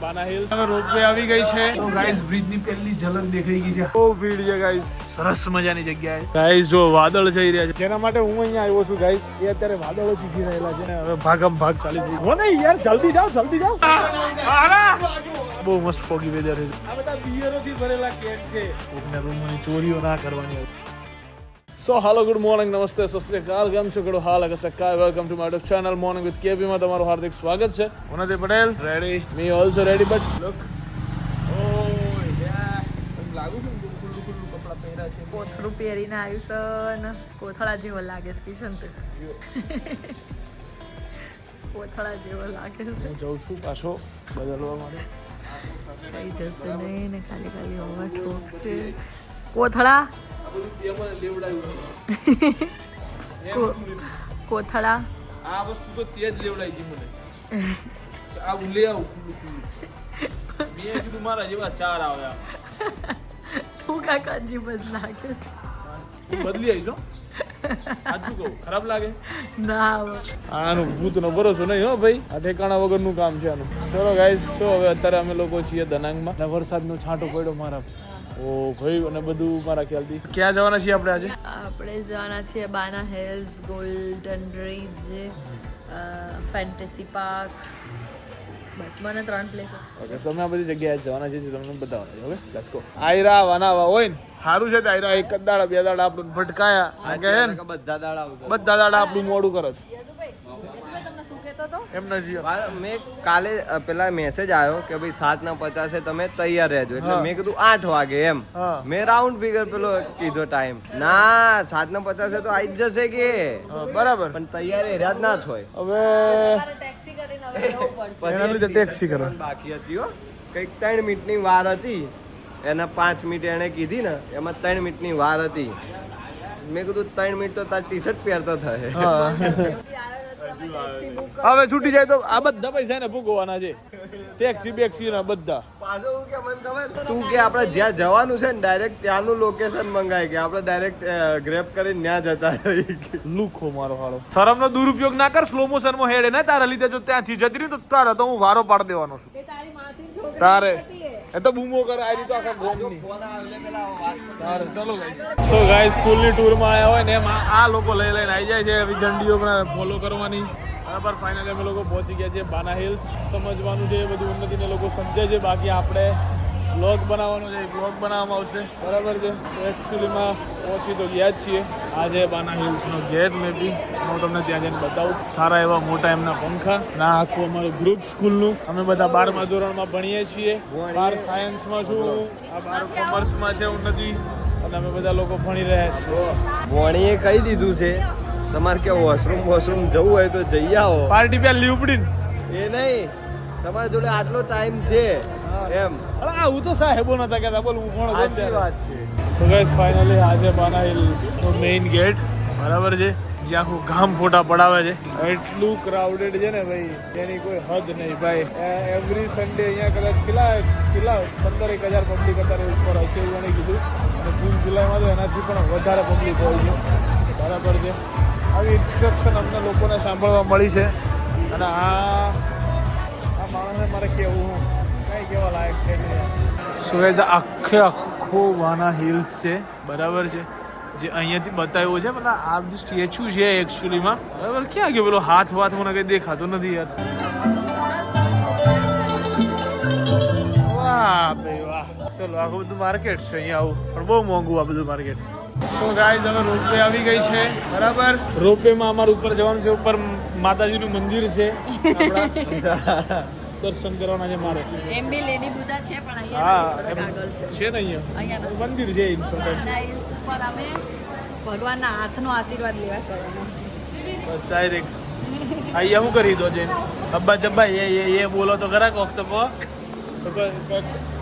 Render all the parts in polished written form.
બાના હિલ હવે રોપવે આવી ગઈ છે તો ગાઈસ બ્રિજ ની પહેલી ઝલક દેખાઈ ગઈ છે બહુ ભીડ છે ગાઈસ સરસ મજાની જગ્યાએ ગાઈસ જો વાદળ જઈ રહ્યા છે જેના માટે હું અહીંયા આવ્યો છું ગાઈસ એ અત્યારે વાદળો ચીખી રહેલા છે ને હવે ભાગમ ભાગ ચાલી રહી હો નહીં યાર જલ્દી જાઓ બહુ મસ્ત ફોગી વેધર છે આ બધા બિયરોથી ભરેલા કેક છે કોકના રૂમની ચોરીઓ ના કરવાની સો હાલો ગુડ મોર્નિંગ નમસ્તે સત શ્રી અકાલ કેમ છો કેડો હાલ અગર સક્કા welcome to my channel morning with KB માં તમારું હાર્દિક સ્વાગત છે Unnati Patel ready me also ready but look oh yeah લાગુ છે ખુલ્લું કપડા પહેર્યા છે કોથળું પહેરીને આવ્યું છે ને કોથળા જેવો લાગે છે કિશન તો કોથળા જેવો લાગે છે હું જઉં છું પાછો બદલવા માટે થઈ જશે નહીં ને ખાલી ખાલી હવા ઠોકશે કોથળા કોથળા આ વસ્તુ તો તે જ લેવડાઈ છે મને આ ઉલે આવ મેં કીધું મારા જેવા ચાર આવ્યા તું કાકા અજીબ જ લાગે છે બદલી આવી છો સાચું કહું ખરાબ લાગે ના આનું ભૂતનો ભરોસો નહીં હો ભાઈ આ ઠેકાણા વગરનું કામ છે આનું ચલો ગાઈસ તો હવે અત્યારે અમે લોકો છીએ દનાંગમાં અને વરસાદનો છાંટો પડ્યો મારા ઓ ભાઈ અને બધું મારા ખ્યાલથી ક્યાં જવાના છીએ આપણે જવાના છીએ બાના hills golden bridge fantasy park બસ મને 3 પ્લેસ ઓકે સો અમે આ બધી જગ્યાએ જવાના છીએ તમને બતાવવાના છે ઓકે લેટ્સ ગો આયરા વાનાવા હોય ને સારું છે આયરા એક જ દાડા બે દાડા આપણું ભટકાયા કે હે ને બધા દાડા આપણું મોડું કરત મેં કાલે પેલા મેસેજ આવ્યો કે ભાઈ 7:50 તમે તૈયાર રહેજો એટલે મેં કીધું 8 વાગે એમ મેં રાઉન્ડ ફિગર પેલો કીધો ટાઈમ ના 7:50 તો આવી જ જશે કે બરાબર પણ તૈયાર રહ્યા જ ના થાય હવે ટેક્સી કરીને હવે જવું પડશે એના લીધે ટેક્સી કરો બાકી હતી હો કંઈક 3 મિનિટની વાર હતી એના 5 મિનિટ એને કીધી ને એમાં 3 મિનિટની વાર હતી મેં કીધું 3 મિનિટ તો તાર ટી શર્ટ પહેરતો થાય હવે છૂટી જાય તો આ બધા પૈસા ને ભૂગવવાના છે ટેક્સી બેક્સી ના બધા પાછું કે મને ખબર તું કે આપણે જ્યાં જવાનું છે ને ડાયરેક્ટ ત્યાંનું લોકેશન મંગાય કે આપણે ડાયરેક્ટ ગ્રેબ કરીને ત્યાં જતા રહી લુખો મારો હાલો શરમનો દુરુપયોગ ના કર સ્લો મોશનમાં હેડે ને તારા લીધે જો ત્યાંથી જતી રહી તો તારા તો હું વારો પાડી દેવાનો છું તારે એ તો બૂમો કરે આ રીતે આખા ગોમની તારે ચલો ગાઈસ સો ગાઈસ સ્કૂલની ટૂરમાં આવ્યા હોય ને એમાં આ લોકો લઈ લઈને આવી જાય છે ઝંડીઓ પણ ફોલો કરવાની બરાબર ફાઇનલી અમે લોકો પહોંચી ગયા છીએ બાના હિલ્સ સમજવાનું છે એ બધું ઉન્નતિને લોકો સમજે છે બાકી આપણે બ્લોગ બનાવવાનો છે બ્લોગ બનાવવામાં આવશે બરાબર છે એકચ્યુઅલીમાં પહોંચી તો ગયા જ છીએ આજે બાના હિલ્સનો ગેટ મેં બી હું તમને ત્યાં જઈને બતાવું સારા એવા મોટા એમના પંખા ના આખું અમારું ગ્રુપ સ્કૂલનું અમે બધા 12મા ધોરણમાં ભણીએ છીએ 12 સાયન્સમાં છું આ 12 કોમર્સમાં છે ઉન્નતિ અને અમે બધા લોકો ભણી રહ્યા છીએ ભણીએ કહી દીધું છે તમારે કે વોશરૂમ જવું હોય તો જઈ આવો પાર્ટી પે લીવ પડીને એ નહીં તમારી જોડે આટલો ટાઈમ છે એમ અરે હું તો સાહેબો નતા કહેતા બોલ હું કોણ સાચી વાત છે તો ગાઈસ ફાઇનલી આજે બાના હિલનો મેઇન ગેટ બરાબર છે જ્યાં આખું ગામ ફોટા પડાવે છે એટલું ક્રાઉડેડ છે ને ભાઈ એની કોઈ હદ નહીં ભાઈ એવરી સન્ડે અહીંયા કદાચ કેટલા 15,000 પબ્લિક અત્યારે ઉપર હશે એવું મને કીધું અને જૂન જુલાઈમાં તો એનાથી પણ વધારે પબ્લિક હોય છે બરાબર છે આવી ઇન્સ્ટ્રક્શન અમને લોકોને સાંભળવા મળી છે અને આ માણસને મારે કેવું કંઈ કહેવા લાયક છે શું આખો બાના હિલ્સ છે બરાબર છે જે અહીંયાથી બતાવ્યું છે મતલબ આ બધું સ્ટેચ્યુ છે એકચ્યુઅલીમાં બરાબર ક્યાં ગયો પેલો હાથ મને કંઈ દેખાતો નથી યાર વાહ ભાઈ વાહ ચલો આખું બધું માર્કેટ છે અહીંયા આવું પણ બહુ મોંઘું આ બધું માર્કેટ તો ગાઈઝ હવે રોપવે આવી ગઈ છે બરાબર રોપવેમાં અમારું ઉપર જવાનું છે ઉપર માતાજીનું મંદિર છે દર્શન કરવાના છે મારે એમ બી લેડી બુધા છે પણ અહીંયા આગળ છે ને અહીંયા મંદિર છે ઉપર અમે ભગવાનના હાથનો આશીર્વાદ લેવા જવાના છે બસ ડાયરેક્ટ અહીંયા શું કરી દો છે અબ્બા જબ્બા એ બોલો તો ખરા કોક તો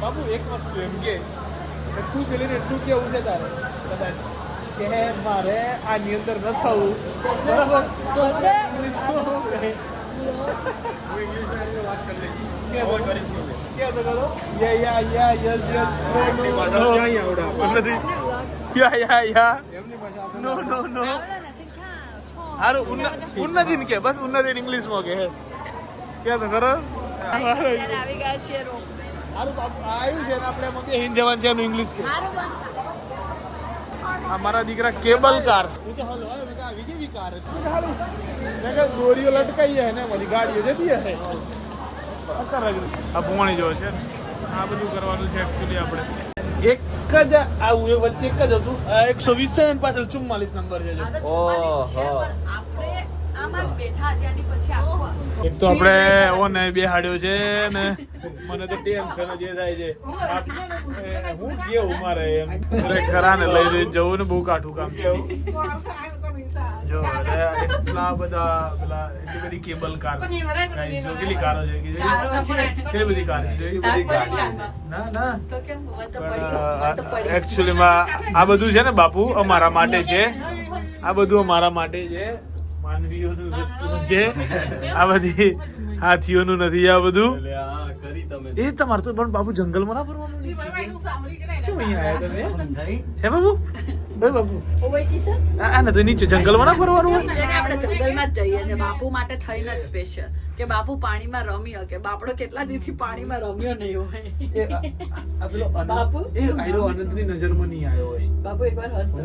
બાબુ એક વસ્તુ એમ કે તું પેલીને એટલું કેવું છે તારે કદાચ કે મારે આની અંદર ન થવું બરાબર ઉન્નતિ કે બસ ઉન્નતિ ઇંગ્લિશ માં કે ક્યાં તો ખરો અત્યારે આવી ગયા છીએ રોપ સારું બાપુ આવ્યું છે ને આપણે એમાં બેહીને જવાનું છે એનું ઇંગ્લિશ કે સારું બંધ हमारा દીકરા કેબલ કાર હું તો હલો મેં કहा આવી કેવી કાર છે મેં કहा દોરીઓ લટકાઈ है ને બધી ગાડીઓ જતી હશે આ ભોણી જો છે આ બધું કરવાનું છે એક્ચ્યુઅલી આપણે એક જ આવું એ વચ્ચે એક જ હતું 120 છે અને પાછળ 44 નંબર છે આપણે આમાં જ બેઠા જ્યાંની પછી આખો એક તો આપણે ઓને બેહાડ્યો છે ને મને તો ટેન્શન જ થાય છે હું કેવું મારે એમ ખરાને લઈ જવું ને બહુ કાઠું કામ છે જો એટલા બધા પેલા એટલી બધી કેબલ કાર જો કેટલી કારો છે કેટલી બધી કાર છે ના ના તો કેમ તો એકચ્યુઅલી માં આ બધું છે ને બાપુ અમારા માટે છે આ બધું અમારા માટે છે માનવીઓનું વસ્તુ છે આ બધી હાથીઓનું નથી આ બધું એ તમારે તો પણ બાપુ જંગલમાં ના ફરવાનું નહીં કેમ અહીંયા આવ્યા તમે હે બાપુ ઓય બાપુ ઓય કિશન આ ને તો નીચે જંગલમાં ના ફરવાનું હોય જેને આપણે જંગલમાં જ જઈએ છે બાપુ માટે થઈને જ સ્પેશિયલ કે બાપુ પાણીમાં રમી શકે બાપડો કેટલા દીથી પાણીમાં રમ્યો નહીં હોય આ પેલો બાપુ એ આયરો અનંતની નજરમાં નહીં આવ્યો હોય બાપુ એકવાર હસતો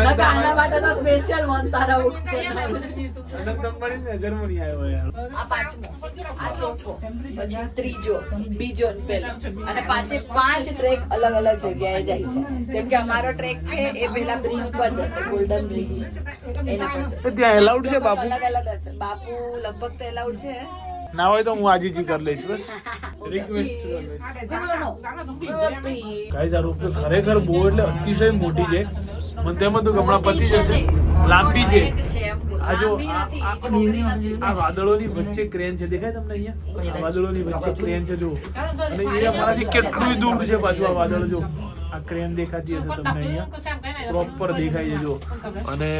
ના કાના માટે તો સ્પેશિયલ મન તારા ઉપર અનંત અંબાણી નજરમાં નહીં આવ્યો યાર આ પાંચમો આ ચોથો પછી ત્રીજો બીજો ને પેલો અને પાંચે પાંચ ટ્રેક અલગ અલગ જગ્યાએ જાય છે જેમ કે અમારો ટ્રેક છે એ પેલા બ્રિજ પર જશે ગોલ્ડન બ્રિજ એના પર જશે ત્યાં એલાઉડ છે બાપુ અલગ અલગ હશે બાપુ લગભગ તો એલાઉડ છે ના હોય તો હું આજીજી કરી લઈશ બસ રિક્વેસ્ટ કરી લઈશ ગાઈસ આ રોપ તો ખરેખર બહુ એટલે અતિશય મોટી છે મને તેમ હતું કે હમણાં પતી જશે લાંબી છે આ જો આ વાદળોની વચ્ચે ક્રેન છે દેખાય તમને અહીંયા આ વાદળોની વચ્ચે ક્રેન છે જો અને એ અમારાથી કેટલું દૂર છે પાછું આ વાદળ જો આ ક્રેન દેખાતી હશે તમને અહીંયા પ્રોપર દેખાય છે જો અને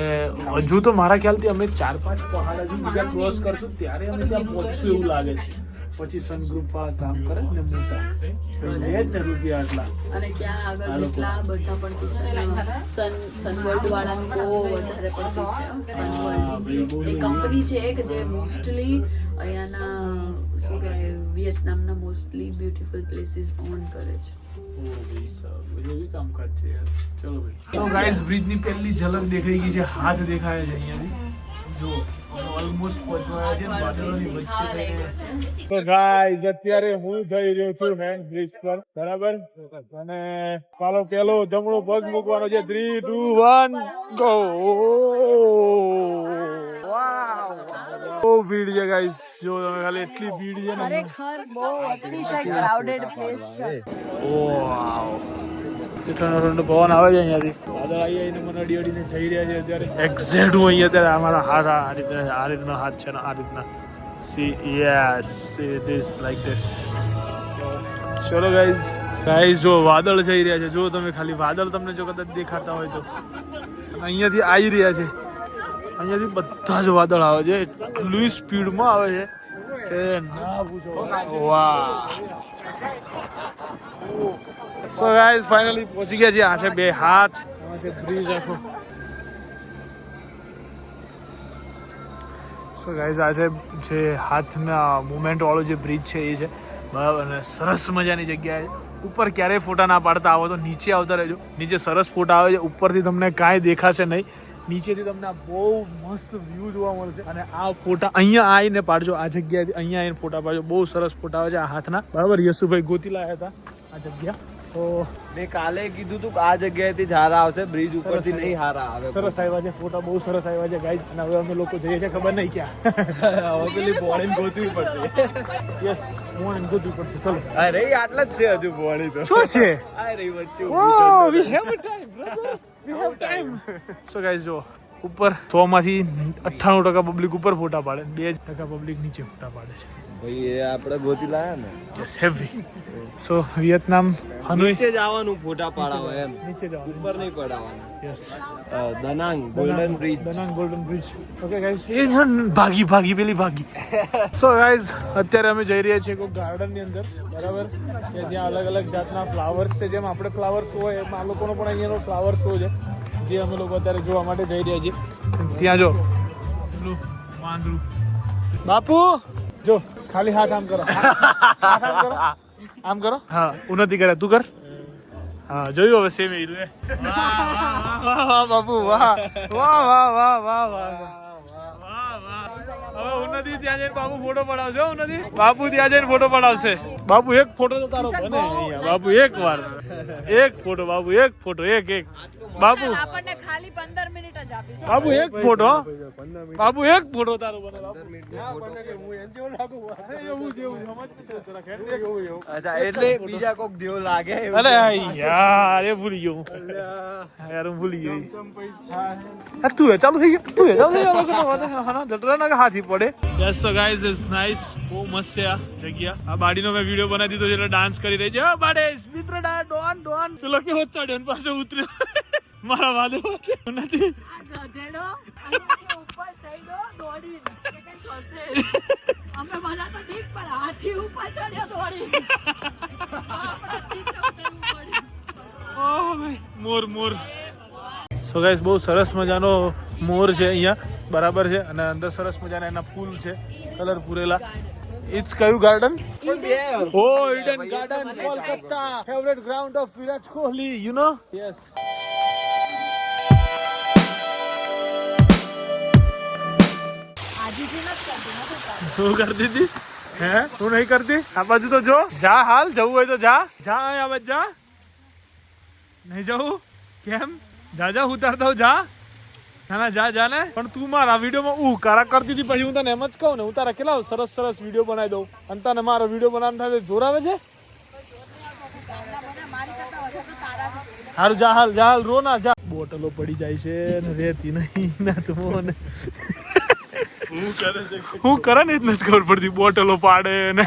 હજુ તો મારા ખ્યાલથી અમે 4-5 પહાડ હજુ બીજા ક્રોસ કરશું ત્યારે અમે ત્યાં પહોંચશું એવું લાગે છે પછી સન ગ્રુપ વાળા કામ કરે ને મોટા લે જ ને રૂપિયા આટલા અને ક્યાં આગળ જેટલા બધા પણ સન વર્લ્ડ વાળાનું બહુ વધારે પડતું છે સન વર્લ્ડ એ કંપની છે કે જે મોસ્ટલી અહીંયાના શું કહેવાય વિયેતનામના મોસ્ટલી બ્યુટીફુલ પ્લેસીસ ઓન કરે છે ચલો ભાઈ તો ગાઈસ બ્રિજ ની પહેલી ઝલક દેખાઈ ગઈ છે હાથ દેખાય છે અહીંયાથી જો ઓલમોસ્ટ પહોંચવાયા છે વાદળોની વચ્ચે તો ગાઈસ અત્યારે હું જઈ રહ્યો છું મેન બ્રિજ પર બરાબર અને ચાલો પેલો જમણો પગ મૂકવાનો છે 3 2 1 ગો બહુ ભીડ છે ગાઈસ જો તમે ખાલી એટલી ભીડ છે ને ખરેખર બહુ અતિશય ક્રાઉડેડ પ્લેસ છે વાવ કેટલો ઠંડો પવન આવે છે અહીંયાથી વાદળ આવીને મને અડી અડીને જઈ રહ્યા છે અત્યારે એક્ઝેક્ટ હું અહીંયા અત્યારે અમારા હાથ આ રીતનો હાથ છે ને આ રીતના C yes it is like this ચલો ગાઈઝ જો વાદળ જઈ રહ્યા છે જો તમે ખાલી વાદળ તમને જો કદાચ દેખાતા હોય તો અહીંયાથી આવી રહ્યા છે અહીંયાથી બધા જ વાદળ આવે છે એટલી સ્પીડમાં આવે છે કે ના પૂછો વાહ સો ગાઈઝ ફાઇનલી પહોંચી ગયા છે આ છે બે હાથ બ્રિજ આખો સો ગાઈઝ આ છે જે હાથના મુવમેન્ટ વાળો જે બ્રિજ છે એ છે બરાબર અને સરસ મજાની જગ્યાએ ઉપર ક્યારેય ફોટા ના પાડતા આવો તો નીચે આવતા રહેજો નીચે સરસ ફોટા આવે છે ઉપરથી તમને કાંઈ દેખાશે નહીં નીચેથી તમને આ બહુ મસ્ત વ્યૂ જોવા મળશે અને આ ફોટા અહીંયા આવીને પાડજો આ જગ્યાએથી અહીંયા આવીને ફોટા પાડજો બહુ સરસ ફોટા આવે છે આ હાથના બરાબર યશુભાઈ ગોતી લાયા હતા આ જગ્યા તો મેં કાલે કીધું તું કે આ જગ્યાએથી જ હારા આવશે બ્રિજ ઉપરથી નહીં હારા આવે સરસ આવ્યા છે ફોટા બહુ સરસ આવ્યા છે ગાઈઝ અને હવે અમે લોકો જઈએ છીએ ખબર નહીં ક્યાં હવે પેલી બોડીને ગોતવી પડશે યસ મોર્નિંગ ગોતવી પડશે ચલો અરે આટલા જ છે હજુ બોડી તો શું છે આ રહી વચ્ચે oh we have time brother we have time so guys જો ઉપર 100 માંથી 98% પબ્લિક ઉપર ફોટા પાડે 2% પબ્લિક નીચે ફોટા પાડે છે ભાઈ એ આપણે ગોતી લાયા ને yes heavy so Vietnam Hanoi નીચે જવાનું ફોટા પાડાવા એમ નીચે જવાનું ઉપર નહીં પડાવવાનું yes Danang golden bridge bridge okay guys એ ભાગી પેલી ભાગી સો ગાઈઝ અત્યારે અમે જઈ રહ્યા છીએ કોઈ ગાર્ડન ની અંદર બરાબર કે જ્યાં અલગ અલગ જાતના ફ્લાવર્સ છે જેમ આપણે ફ્લાવર્સ હોય એમ આ લોકોનો પણ અહીંયાનો ફ્લાવર શો છે જે અમે લોકો અત્યારે જોવા માટે જઈ રહ્યા છીએ ત્યાં જો પેલું વાંદરું બાપુ જો ખાલી હાથ આમ કરો હાથ આમ કરો આમ કરો હા ઉન્નતિ કરે તું કર હા જોયું હવે સેમ હીરો એ વાહ વાહ બાપુ વાહ વાહ વાહ વાહ વાહ વાહ હવે ઉન્નતિ ત્યાં જઈને બાપુ ફોટો પડાવશે ઉન્નતિ બાપુ ત્યાં જઈને ફોટો પડાવશે બાપુ એક ફોટો તો તારો બને અહીંયા બાપુ એક વાર એક ફોટો બાપુ એક ફોટો એક બાપુ આપણને ખાલી 15 મિનિટ જ આપી બાબુ એક ફોટો બાબુ એક ફોટો તારો બને અચ્છા એટલે બીજા કોક જેવો લાગે અરે યાર એ ભૂલી ગયો યાર હું ભૂલી ગયો તું એ ચાલુ થઈ ગયું તું એ ચાલુ થઈ ગયો જટરા ના હાથી પડે yes so guys is nice બહુ મસ્ત છે આ જગ્યા આ બાડીનો મેં વિડિયો બનાવી દીધો છે એટલે ડાન્સ કરી રહી છે ઓ બાડે મિત્ર ડોન ડોન પેલો કેવો ચડ્યો ને પાછો ઉતર્યો મારા વાદે નથી ગધેડો ઉપર ચડ્યો દોડી અમે મજા તો ઠીક પણ હાથી ઉપર ચડ્યો દોડી મોર મોર સો ગાઈસ બહુ સરસ મજાનો મોર છે અહીંયા બરાબર છે અને અંદર સરસ મજાના એના ફૂલ છે કલર પૂરેલા ઇટ્સ કયું ગાર્ડન ઓ Eden garden Kolkata favourite ground of Virat Kohli you know yes તું કરતી હતી હે તું નહીં કરતી આ બાજુ તો જો જા હાલ જવું હોય તો જા જા આ બાજુ જા નહીં જવું કેમ જા જા ઉતારતા હું જા ના જા જા ને પણ તું મારા વિડીયોમાં કારા કરતી હતી પછી હું તને એમ જ કહું ને હું તારા કેટલા સરસ સરસ વિડીયો બનાવી દઉં અને તને મારો વિડીયો બનાવવાનું થાય જોર આવે છે હારું જા હાલ રો ના જા બોટલો પડી જાય છે ને રેતી નહીં ના તું મને હું કરે ને જ નથી ખબર પડતી બોટલો પાડે ને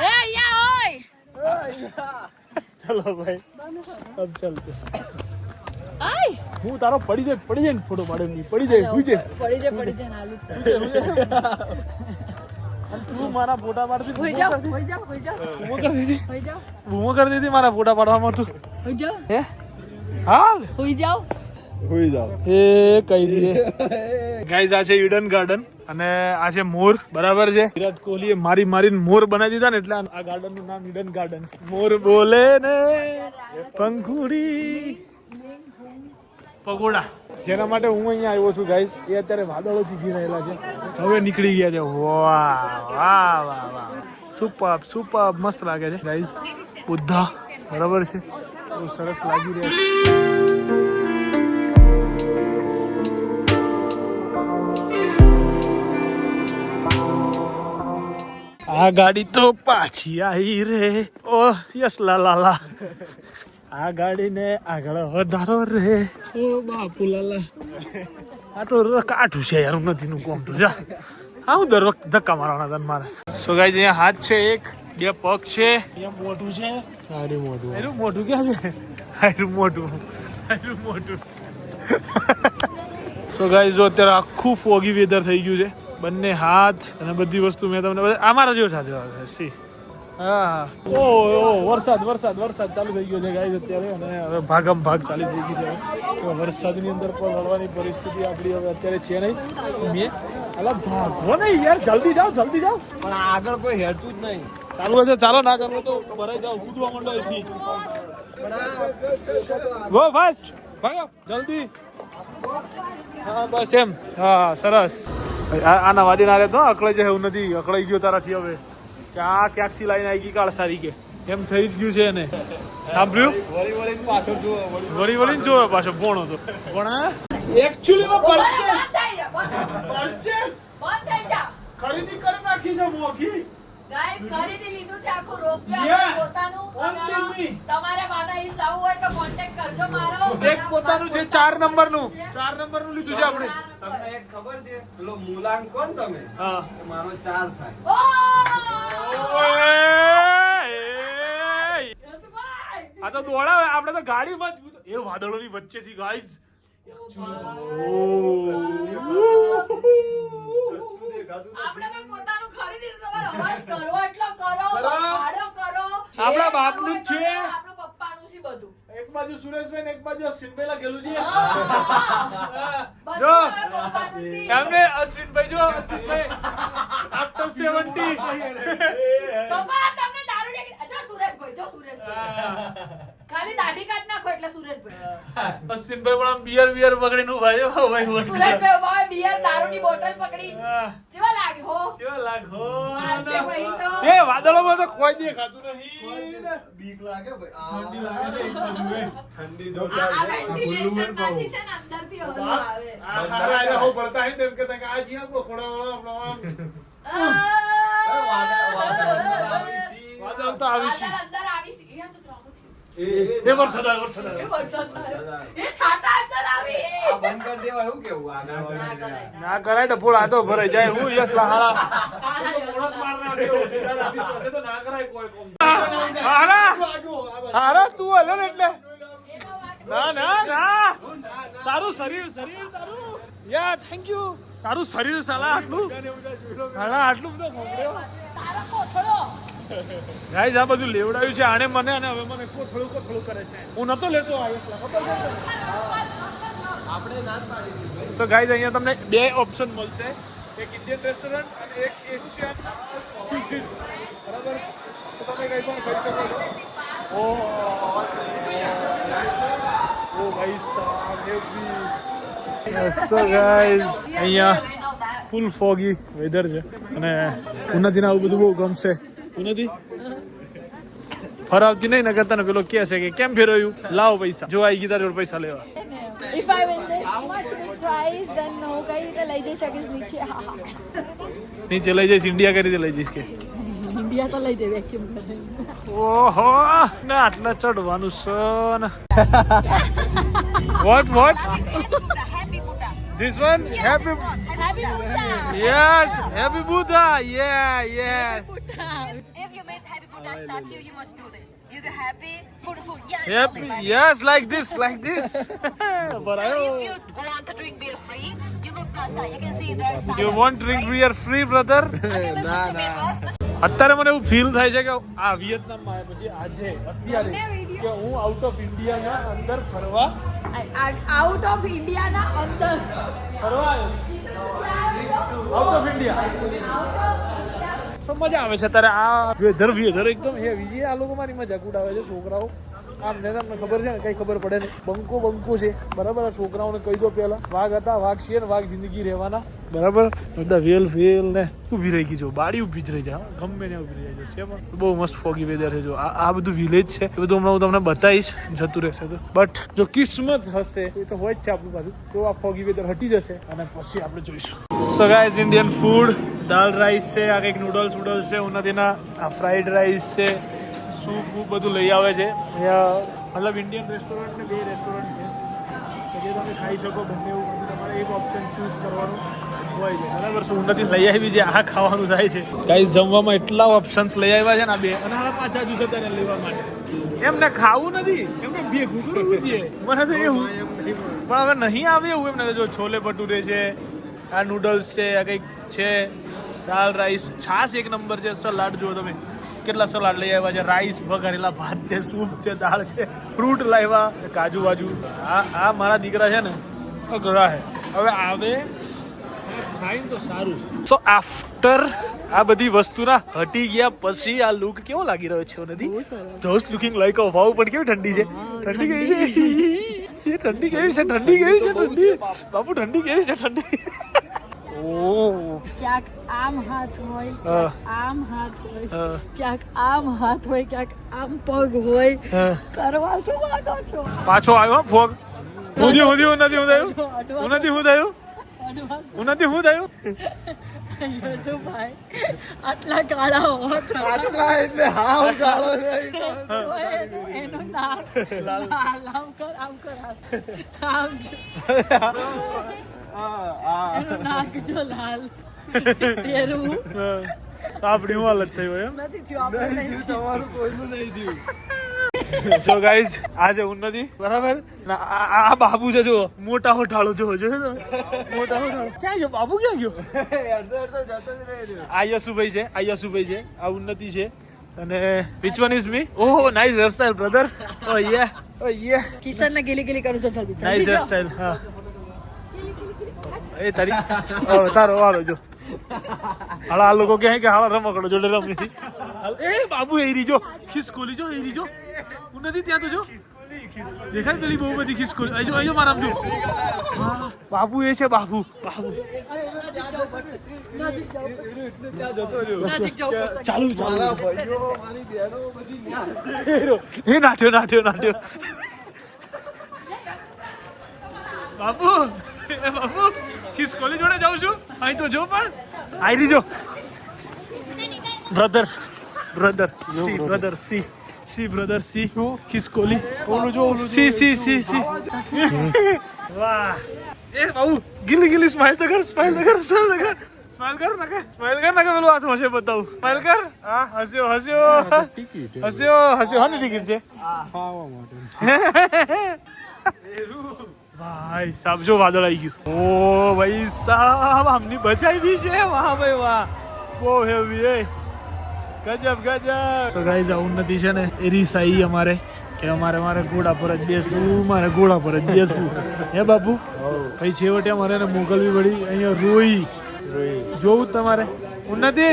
ચલો ભાઈ અબ ચલતે હું તારો પડી જાય ને ફોટો પાડે પડી જાય આલુ તું મારા ફોટા પાડતી હોઈ જાવ બૂમો કરી દીધી મારા ફોટા પાડવામાં તું હોઈ જાવ હે હાલ હોઈ જાવ એ કઈ દીધે ગાઈઝ આ છે ઈડન ગાર્ડન અને આ છે મોર બરાબર છે વિરાટ કોહલીએ મારીને મોર બનાવી દીધા ને એટલે આ ગાર્ડન નું નામ ઈડન ગાર્ડન છે મોર બોલે ને પંખુડી પગોડા જેના માટે હું અહીંયા આવ્યો છું ગાઈઝ એ અત્યારે વાદળોથી ઘેરાયેલા છે હવે નીકળી ગયા છે વાહ વાહ વાહ વાહ સુપર મસ્ત લાગે છે ગાઈઝ બુદ્ધા બરાબર છે બહુ સરસ લાગી રહ્યા છે આ ગાડી તો પાછી આવી રે ઓ યસ લાલા આ ગાડીને આગળ વધારો રે ઓ બાપુ લાલા આ તો કાઠું છે યાર નથી નું કોમ તો જા હા હું દર વખત ધક્કા મારવાના તને મારે સો ગાઈઝ અહીંયા હાથ છે એક બે પગ છે અહીંયા મોઢું છે મોઢું ક્યાં છે હારું મોઢું સો ગાઈઝ જો અત્યારે આખું ફોગી વેધર થઈ ગયું છે બંને હાથ અને બધી વસ્તુ મેં તમને અમારા જેવો સાથે સી હા ઓ વરસાદ ચાલુ થઈ ગયો છે ગાઈઝ અત્યારે અને હવે ભાગમ ભાગ ચાલુ થઈ ગઈ છે તો વરસાદની અંદર પણ વળવાની પરિસ્થિતિ આપણી હવે અત્યારે છે નહીં મેં અલા ભાગો નહીં યાર જલ્દી જાઓ પણ આગળ કોઈ હેરતું જ નહીં ચાલુ હશે ચાલો ના ચાલો તો ભરાઈ જાઓ કૂદવા માંડો અહીંથી ગો ફાસ્ટ ભાગો જલ્દી હા બસ એમ હા સરસ આના વાદી ના રહેતો અકળાઈ જાય એવું નથી અકળાઈ ગયો તારાથી હવે કે આ ક્યાંકથી લાઈને આવી ગઈ કાળ સારી કે એમ થઈ જ ગયું છે એને સાંભળ્યું વળી જોવે પાછો ભણો તો પણ એકચ્યુઅલી ખરીદી કરી નાખી છે મોઘી ગાઈસ ખરીદી લીધું છે આખું રોપિયા પોતાનું અને તમારે વાના હિલ જવું હોય તો કોન્ટેક્ટ કરજો મારો એક પોતાનું છે 4 નંબરનું લીધું છે આપણે તમને એક ખબર છે પેલો મૂલાંક કોણ તમે હા મારો 4 થાય આ તો દોડાવે આપણે તો ગાડી મજબૂત એ વાદળોની વચ્ચેથી ગાઈઝ આપણે પણ પોતાનું ખરીદી તમારો અવાજ કરો એટલો કરો ભાડો કરો આપણા બાપનું જ છે આપણો પપ્પાનું છે બધું એક બાજુ સુરેશભાઈ ને એક બાજુ અશ્વિનભાઈ લખેલું છે બધું જો. મારા પપ્પાનું scene. એમને અશ્વિનભાઈ જો અશ્વિનભાઈ આફ્ટર 70 પપ્પા તમને દારૂ દે જો સુરેશભાઈ ખાલી દાઢી કાઢ નાખો એટલે સુરેશભાઈ અશ્વિનભાઈ પણ આમ બિયર પકડીને ઉભા છે હો ભાઈ સુરેશભાઈ ઉભા હોય, બિયર દારૂની બોટલ પકડી કેવા લાગે હો કેવા લાગો વાસે ભાઈ તો એ વાદળોમાં તો કોઈ દેખાતું નહીં બીક લાગે ભાઈ ઠંડી લાગે છે એકદમ ભાઈ. ઠંડી આ વેન્ટિલેશન માંથી છે ને અંદરથી હવા આવે આ ખારા આજે હો પડતા હે તેમ કે આ જીયા કો ખોડા વાદળ તો આવી છે. અંદર આવી છે એ તો ત્રામું થયું એ વરસાદ આવ્યો, વરસાદ આવ્યો. વરસાદ થયો. એ છાતા અંદર આવી આ બંધ કરી દેવા શું કેવું ના કરાય ના કરાય ડફોળ આ તો ભરાઈ જાય હું યસ હારા કાલા મોણસ મારના દેવો સીધા આપી પાસે તો ના કરાય કોઈ કોમ હારા તું હલે ને એટલે ના ના ના તારું શરીર તારું યા થેન્ક યુ તારું શરીર સાલા આટલું હાલા આટલું બધું મોકલ્યો તારો કોથળો ગાઈઝ આ બધું લેવડાવ્યું છે આણે મને અને હવે મને કોથળું કરે છે હું નતો લેતો આયસલા ખબર છે આપણે ના જ પાડી દીધી. સો ગાઈઝ અહીંયા તમને બે ઓપ્શન મળશે એક ઇન્ડિયન રેસ્ટોરન્ટ અને એક એશિયન ક્યુઝિન બરાબર તો તમે કઈ પણ ખાઈ શકો છો ઓ ભાઈ સાહેબ સો ગાઈઝ અહીંયા ફૂલ ફોગી વેધર છે અને ઉન્નતિને આવું બધું બહુ ગમશે ઉન્નતિ ફરાવતી નહીં નગર તને પેલો કહે છે કે કેમ ફેરવ્યું લાવો પૈસા જો આવી ગઈ તારી જોડે પૈસા લેવા If I win this much big prize, then હું કઈ રીતે લઈ જઈ શકીશ નીચે હા હા નીચે લઈ જઈશ ઇન્ડિયા કઈ રીતે લઈ જઈશ કે ઇન્ડિયા તો લઈ જઈ વેક્યુમ કરીને ઓહો ના આટલા ચડવાનું છે ને vote This one happy Happy Buddha yes happy Buddha yeah If you made Happy Buddha statue, you must do this. You get happy, full. Yes. happy yes like this So if you want to drink beer free, you go plaza. You can see there's you want drink beer free brother અત્યારે મને એવું feel થાય છે કે આ વિયેતનામમાં આવ્યા પછી આજે અત્યારે કે હું આઉટ ઓફ ઇન્ડિયાના અંદર ફરવા આઉટ ઓફ ઇન્ડિયા ના અંદર ફરવા આવ્યો આઉટ ઓફ ઇન્ડિયા તો મજા આવે છે ત્યારે આ વેધર એકદમ હેવી છે આ લોકો મારી મજાક ઉડાવે છે છોકરાઓ આમ ને તમને ખબર છે ને કઈ ખબર પડે નહીં બંકો છે બરાબર આ છોકરાઓને કહી દો પહેલા વાઘ હતા વાઘ છીએ ને વાઘ જિંદગી રહેવાના બરાબર બધા વેલ ને ઊભી રહી ગઈ જો બાડી ઊભી જ રહી જાય ગમે ને ઊભી રહી જાય છે પણ બહુ મસ્ત ફોગી વેધર છે જો આ બધું વિલેજ છે એ બધું હમણાં હું તમને બતાવીશ જતું રહેશે તો બટ જો કિસ્મત હશે એ તો હોય જ છે આપણું બાજુ તો આ ફોગી વેધર હટી જશે અને પછી આપણે જોઈશું સો ગાઈઝ ઇન્ડિયન ફૂડ દાલ રાઈસ છે આ કંઈક નૂડલ્સ છે ઉન્નતિના આ ફ્રાઈડ રાઈસ છે સૂપ બધું લઈ આવે છે અહીંયા મતલબ ઇન્ડિયન રેસ્ટોરન્ટ ને બે રેસ્ટોરન્ટ છે કે જે તમે ખાઈ શકો બંને એવું તમારે એક ઓપ્શન ચૂઝ કરવાનું હોય છે બરાબર શું ઉન્નતિ લઈ આવી છે આ ખાવાનું થાય છે ગાઈસ જમવામાં એટલા ઓપ્શન્સ લઈ આવ્યા છે ને આ બે અને આ પાછા જુ છે તેને લેવા માટે એમને ખાવું નથી એમને ભેગું કરવું છે મને તો એવું પણ હવે નહીં આવે એવું એમને જો છોલે ભટુરે છે આ નૂડલ્સ છે આ કંઈક છે દાલ રાઈસ છાશ એક નંબર છે સલાડ જુઓ તમે કેટલા સલાડ લઈ આવ્યા છે રાઈસ વઘારેલા ભાત છે સૂપ છે દાળ છે ફ્રૂટ લાવ્યા કાજુ બાજુ આ મારા દીકરા છે ને અઘરા છે હવે આવે ખાઈને તો સારું સો આફ્ટર આ બધી વસ્તુના હટી ગયા પછી આ લુક કેવો લાગી રહ્યો છે નથી ધોસ લુકિંગ લાઈક અ વાવ પણ કેવી ઠંડી છે ઠંડી કેવી છે એ ઠંડી કેવી છે ઠંડી બાપુ ઠંડી કેવી છે ઠંડી ક્યાંક આમ હાથ હોય આમ હાથ હોય ક્યાંક આમ હાથ હોય ક્યાંક આમ પગ હોય કરવા શું માંગો છો પાછો આવ્યો ફોગ નથી હું થયું યશુભાઈ આટલા કાળા હોવા આટલા એટલે હાવ કાળો નહીં એનું નાક લાલ આમ કર આમ એનું નાક જો લાલ તેરું આપણી હું હાલત થઈ હોય નથી થયું આપણે તમારું કોઈનું નહીં થયું સો ગાઈઝ આજે ઉન્નતિ બરાબર આ બાબુ છે જો મોટા હોઠાળો જો તમે મોટા હોઠાળો ક્યાં ગયો બાબુ ક્યાં ગયો આ યશુભાઈ છે આ ઉન્નતિ છે અને which one is me oh nice hairstyle brother oh yeah oh યે કિશન ને ગીલી ગીલી કરું છો જલ્દી નાઈસ હેર સ્ટાઈલ. હા એ તારી તારો વાળો જો હાલા આ લોકો કહે કે હાલા રમકડો જોડે રમી. એ બાબુ એ રીજો ખિસકોલી જો એ રીજો હું નથી ત્યાં તો જો દેખાય પેલી બહુ બધી ખિસકોલી. અહીં જો મારામ જો હા બાબુ એ છે બાબુ બાબુ ચાલુ એ નાટ્યો બાબુ એ બાબુ ખિસકોલી જોડે જાઉં છું. અહીં તો જો પણ આઈ જો બ્રધર સી ખિસકોલી ઓલું જો સી વાહ એ બાબુ ગીલી સ્માઈલ તો કર પેલું હાથ હશે બતાવું. સ્માઈલ કર. હા હસ્યો હા ને ટિકિટ છે ભાઈ સાહેબ. જો વાદળ આવી ગયું. ઓ ભાઈ સાહેબ આમની બચાઈ બી છે. વાહ ભાઈ વાહ બહુ હેવી એ ગજબ. તો ગાઈઝ આ ઉન્નતિ છે ને એ રીસાઈ અમારે કે મારે ઘોડા પર જ બેસવું હે બાપુ. ભાઈ છેવટે અમારે એને મોકલવી પડી અહીંયા રોઈ જોવું તમારે. ઉન્નતિ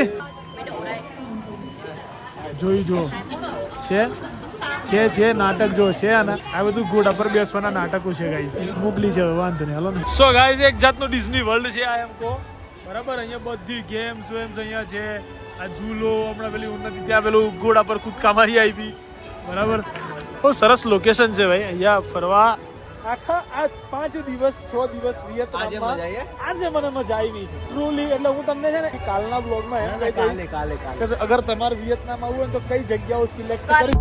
જોઈ જો છે નાટક જો છે આના. આ બધું ઘોડા પર બેસવાના નાટકો છે ગાઈઝ. મોકલી છે વાંધો નહીં હાલો ને. સો ગાઈઝ એક જાતનો ડિઝની વર્લ્ડ છે આ એમ કહો બરાબર. અહીંયા બધી ગેમ્સ અહીંયા છે. આ ઝૂલો હમણાં પેલી ઉન્નતિ ત્યાં પેલું ઘોડા પર કૂદકા મારી આવી બરાબર. બહુ સરસ લોકેશન છે ભાઈ અહીંયા ફરવા. આખા આ 5 દિવસ 6 દિવસ વિયેતનામમાં આજે મને મજા આવી છે ટ્રુલી. એટલે હું તમને છે ને કાલના બ્લોગમાં એમ કહી દઈશ કે અગર તમારે વિયેતનામ આવવું હોય તો કઈ જગ્યાઓ સિલેક્ટ કરી.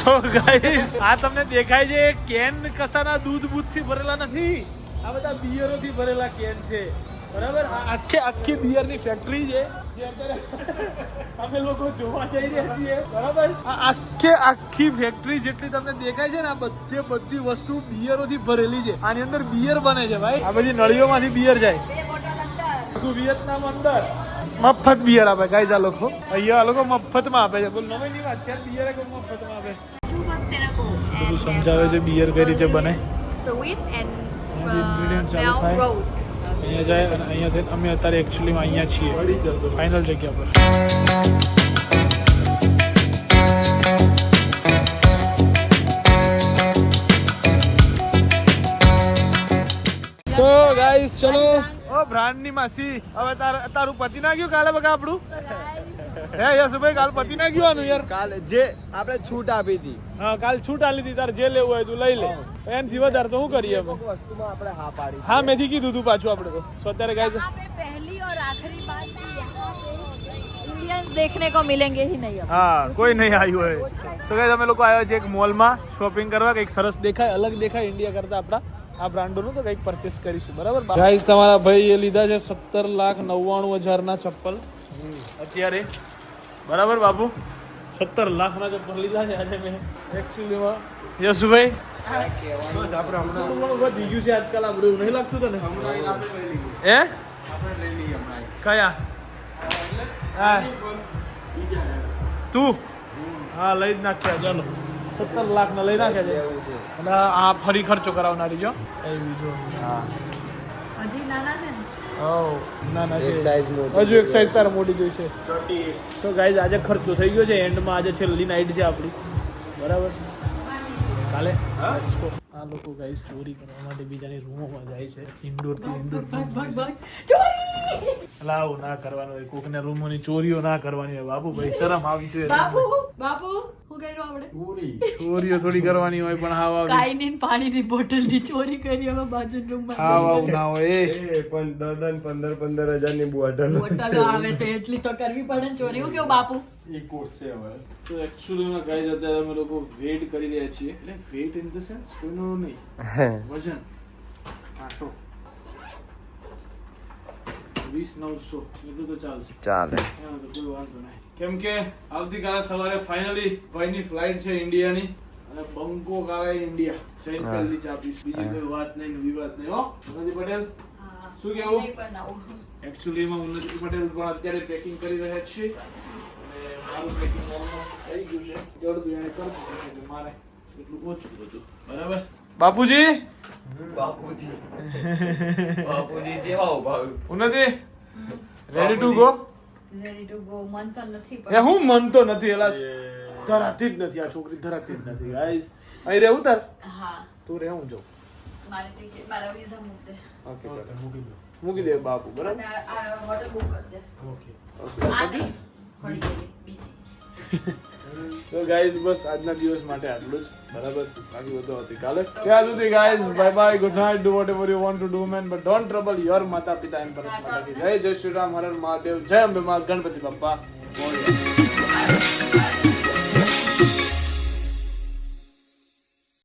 સો ગાઈસ આ તમને દેખાય છે કેન કસાના દૂધથી ભરેલા નથી. આ બધા બિયરોથી ભરેલા કેન છે બરાબર. આ આખી બિયરની ફેક્ટરી છે જે અત્યારે અમે લોકો જોવા જઈ રહ્યા છીએ બરાબર. આ આખી ફેક્ટરી જેટલી તમને દેખાય છે ને આ બધી વસ્તુ બિયરોથી ભરેલી છે. આની અંદર બિયર બને છે ભાઈ. આ બધી નળીઓમાંથી બિયર જાય. આખું વિયેતનામ અંદર મફત બિયર આપે ગાઈઝ. આ લોકો અહીંયા આ લોકો મફતમાં આપે છે. બોલ નવાઈની વાત છે બિયર મફતમાં આપે. બધું સમજાવે છે બિયર કઈ રીતે બને. અહીંયા જાય અને અહીંયા થઈને અમે અત્યારે એકચ્યુઅલીમાં અહીંયા છીએ ફાઇનલ જગ્યા પર. સો ગાઈસ ચલો. ઓ બ્રાન્ડની માસી હવે તારું પતિ ના ગયું કાલે બકા આપણું હે યશુભાઈ કાલ પતિ ના ગયું આનું યાર. કાલ જે આપણે છૂટ આપી હતી હા કાલ છૂટ આલી હતી. તારે જે લેવું હોય તું લઈ લે. એનથી વધારે તો શું કરીએ અમે વસ્તુમાં આપણે હા પાડી. હા મેથી કીધું તું પાછું આપણે તો અત્યારે ગાઈસ पहली और आखिरी बात कि यहाँ पे इंडियंस देखने को मिलेंगे ही नहीं. હા કોઈ નહીં આવ્યું હોય. તો ગાઈસ અમે લોકો આવ્યા છે એક મોલમાં શોપિંગ કરવા. કંઈક સરસ દેખાય અલગ દેખાય ઇન્ડિયા કરતા આપણા આ બ્રાન્ડોનું તો કંઈક પરચેસ કરીશું બરાબર. ગાઈસ તમારા ભાઈ એ લીધા છે 17,99,000 ચપ્પલ અત્યારે બરાબર બાપુ. 17 લાખના ચપ્પલ લીધા છે આજે મેં એકચ્યુઅલીમાં. યશુભાઈ વધી ગયું છે આજકાલ આપણું નહીં લાગતું તને હે કયા હા તું હા લઈ જ નાખ્યા. ચાલો 17 લાખના લઈ નાખ્યા છે અને આ ફરી ખર્ચો કરાવનારી જો એવી જો. હા હજી નાના છે ને. ના છે હજુ એક સાઈઝ તારે મોટી જોઈશે. તો ગાઈઝ આજે ખર્ચો થઈ ગયો છે એન્ડમાં. આજે છેલ્લી નાઈટ છે આપણી બરાબર. કાલે આ લોકો ગાઈઝ ચોરી કરવા માટે બીજાની રૂમોમાં જાય છે. ઇન્ડોરથી આવું ના કરવાનું હોય. કોકને રૂમોની ચોરીઓ ના કરવાની હોય બાપુ. ભાઈ શરમ આવી જોઈએ. બાપુ હું કર્યું આપણે ચોરીઓ થોડી કરવાની હોય પણ હાવ આવી કાઈની પાણીની બોટલની ચોરી કરી હવે બાજુ રૂમમાં. હાવ આવું ના હોય. પણ 10-15 હજારની બોટલ બોટલો આવે તો એટલી તો કરવી પડે ને ચોરી. હું કેવું બાપુ એ કોટ છે હવે. સો એક્ચ્યુઅલીમાં ગાઈઝ અત્યારે અમે લોકો વેઇટ કરી રહ્યા છીએ. એટલે વેઇટ ઇન ધ સેન્સ કોઈનો નહીં વજન કાંટો 20,900 એટલું તો ચાલશે. ચાલે હા તો કોઈ વાંધો નહીં. કેમ કે આવતીકાલે સવારે ફાઇનલી ભાઈની ફ્લાઇટ છે ઇન્ડિયાની અને બંકોક આવે ઇન્ડિયા. જઈને પહેલી ચાપીસ. બીજી કોઈ વાત નહીં વિવાદ નહીં. હો ઉન્નતિ પટેલ શું કેવું? એકચ્યુઅલીમાં ઉન્નતિ પટેલ પણ અત્યારે પેકિંગ કરી રહ્યા છે અને મારું પેકિંગ ઓલમોસ્ટ થઈ ગયું છે. અડધું એને કરી દીધું છે એટલે મારે એટલું ઓછું હતું. બરાબર બાપુજી બાપુજી જેવા ઉભા ઉન્નતિ ready to go. Ready to go. મન તો નથી એ હું મન તો નથી એલા ધરાતી જ નથી આ છોકરી ધરાતી જ નથી ગાઈસ. અહીં રહેવું તાર હા તું રહે હું જાઉં. મારી ટિકિટ મારા વિઝા મૂક દે ઓકે મૂકી દે બાપુ બરાબર. અને આ હોટલ બુક કરી દે. ઓકે આ નહીં પડી ગઈ બીજી. તો ગાઈઝ બસ આજના દિવસ માટે આટલું જ બરાબર. બાકી બધું આવતીકાલે. ત્યાં સુધી guys bye bye, good night, do vote ever you want to do man but don't trouble your માતા પિતા એન્ડ પરત માતા કી જય. જય શ્રી રામ, હર હર મહાદેવ, જય અંબે મા, ગણપતિ બાપ્પા.